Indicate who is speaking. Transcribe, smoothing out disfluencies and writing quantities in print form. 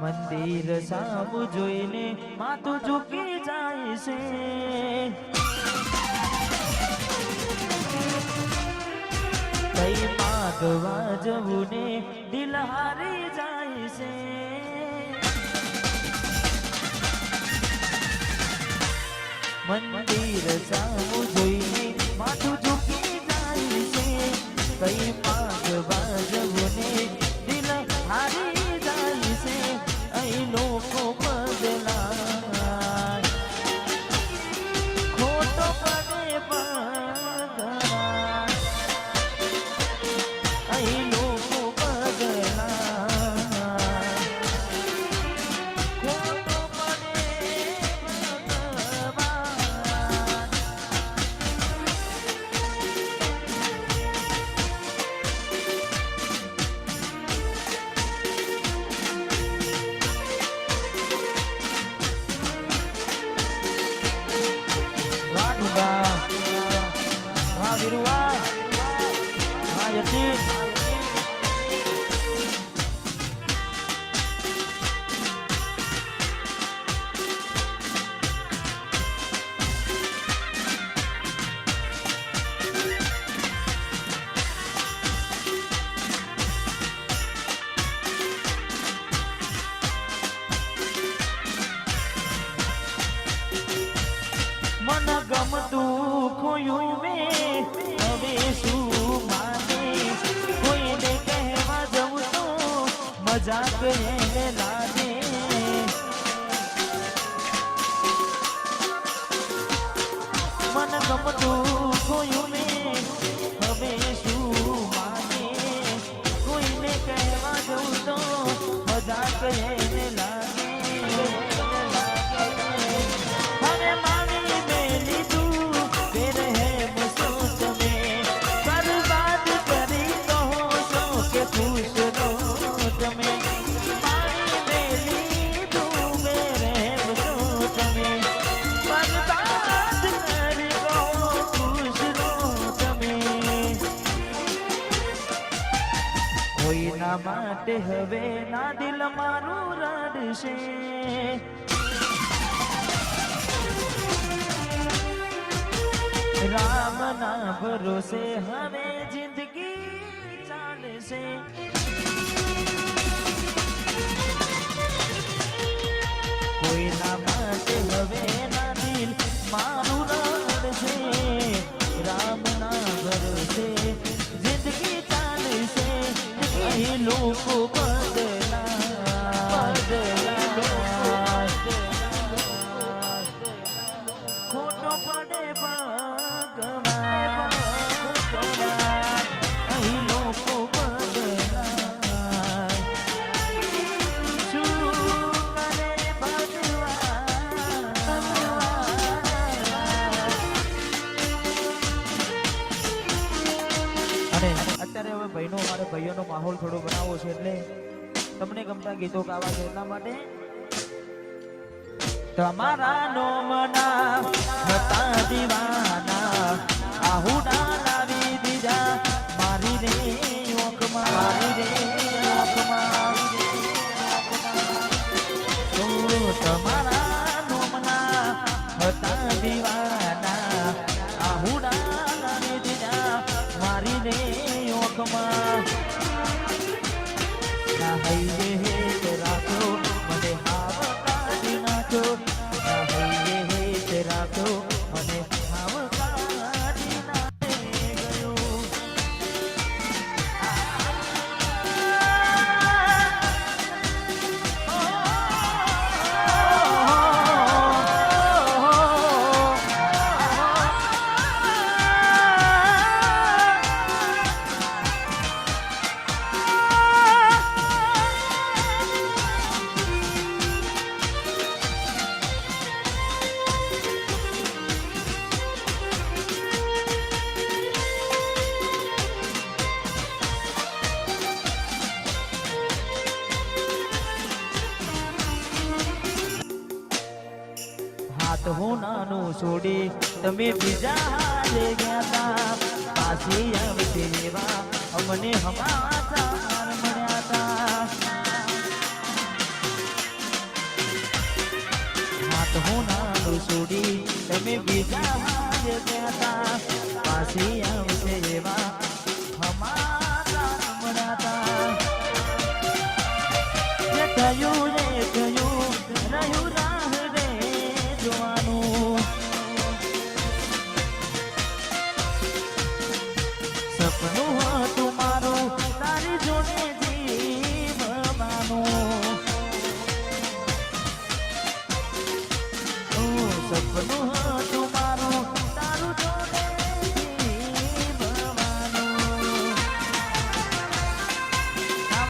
Speaker 1: મંદિર સામું જોઈને માથું ઝૂકી જાય છે. કઈ માગવા જવું ને દિલ હારી જાય છે. મંદિર સામું જોઈને માથું ઝૂકી જાય છે. કઈ માગવા જવું ને દિલ હારી જાય છે. અહીં લોકો બદલાય ખોટો પડે બદલાય. અહીં લોકો બદલાય ખોટો પડે મન ગમતું ખોયું મેં હવે શું માને. કોઈને કહેવા જવું તો મજાક એને લાગે. મન ગમતું ખોયું મેં હવે શું માને. કોઈને કહેવા જવું તો મજાક એને લાગે. કોઈના માટે હવે ના દિલ મારું રડશે. રામ ના ભરોસે હવે જિંદગી ચાલશે. કોઈના માટે હવે ના દિલ મારું રડશે. રામ ના ભરોસે જિંદગી ચાલશે. અહીં લોકો બદલાય ખોટો પડે ભગવાન. અહીં લોકો બદલાય શું કરે ભગવાન. અને અત્યારે હવે ભાઈઓનો માહોલ થોડો બનાવવો છે એટલે તમને ગમતા ગીતો ગાવા છે એટલા માટે તમારા નોમના હતા દીવાના આહુડા લાવી દીધા મારી રે ઓખમાં. મારી રે ઓખમાં તમારા નોમના હતા દીવાના આહુડા લાવી દીધા મારી રે ઓખમાં. ના હૈયે હેત રાખો મને હાવ કાઢી નાખો. ના હૈયે હેત રાખો મને હાવ કાઢી નાખે ગયો. હાથ હું નાનું છોડી તમે બીજા હારે ગયા તા. પાછી આવશે એવા અમને હમાચાર મળ્યા તા. વાત હું નાનું છોડી તમે બીજા હારે કહેતા પાછી આવશે એવા